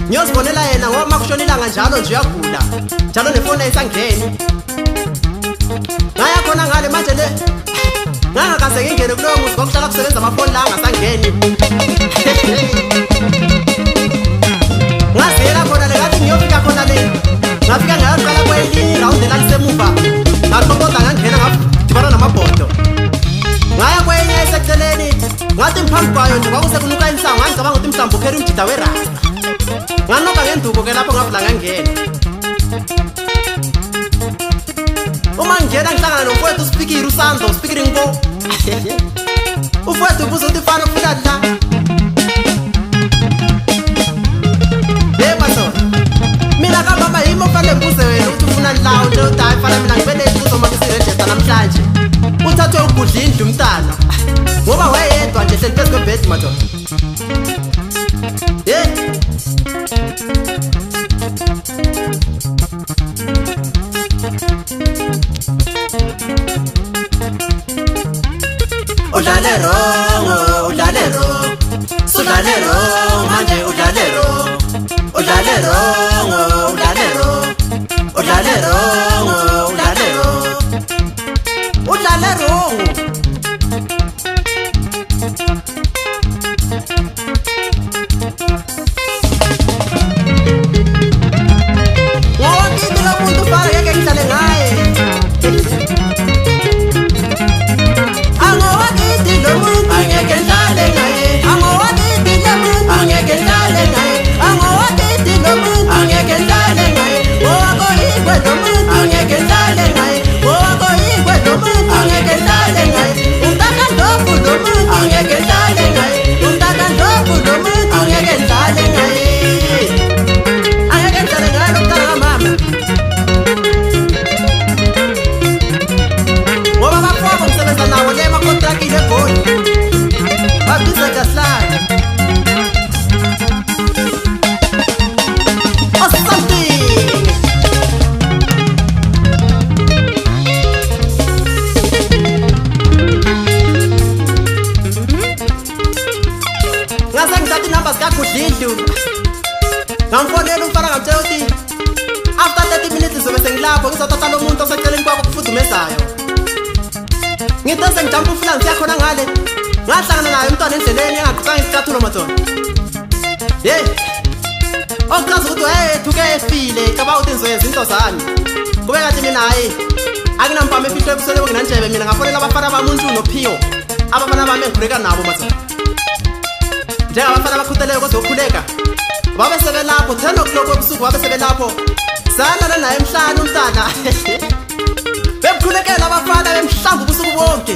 Ngiyozibonela yena ngoba makushonilanga njalo nje uyagula. Njalo nefoni ayisangeni. Ngaya khona ngale manje le. Ngangakaze ngingene kulowo muzi ngokuhlala kusebenza amafoni la angasangeni. Ngazela khona le ngathi ngiyofika khona le. Ngafika ngaqala kwelinye round elalisemuva. Ngaqoqoda ngangena ngabudibana namabhodo. Ngaya kwenye eseceleni. Ngathi mphambi kwayo nje kwakusekunuka insango ngicabanga ukuthi mhlawumbe ukhera umjida werasta. Nganoka ngendubo ke lapho ngavula ngangena. Uma ngena ngihlangana nomfowethu uSpikiri uSando, uSpikiri ngo. Ufowethu ubuza ukuthi fana ufika la. Baso. Mina ka baba yimo fane mbuze wena ukuthi ufuna la nje udayi fana mina ngibele ibuzo manje siregister namhlanje. Uthathwe ukudla indlu umntana. Ngoba wayedwa nje hleli phezu kwebed madoda. Udlalero, udlalero, sudlalero, manje udlalero, udlalero, udlalero, udlalero, udlalero, udlalero. Ndu ngamfonela umfana ngamtshela ukuthi after 30 minutes ngizobe sengilapho ngizothatha lo muntu oseceleni kwakho kufudumezayo. Ngithe sengijampa uFulani siya khona ngale ngahlangana naye umntwana endleleni engaqhubanga isicathulo mathona. Hey okazi ukuthi hey thuke efile caba ukuthi ngizoyenza into zami kube kathi mina hayi akinampama efihlwe ebusole nginanjebe mina ngafonela abafana bami uNtu noPhiyo abafana bami engikhuleka nabo mathona. Njengabafana abakhutheleyo kozokhuleka babe sebelapho 10 o'clock ebusuku babe sebelapho sana naye emhlanje umntana bekukhulekela abafana bemhlamba ubusuku bonke.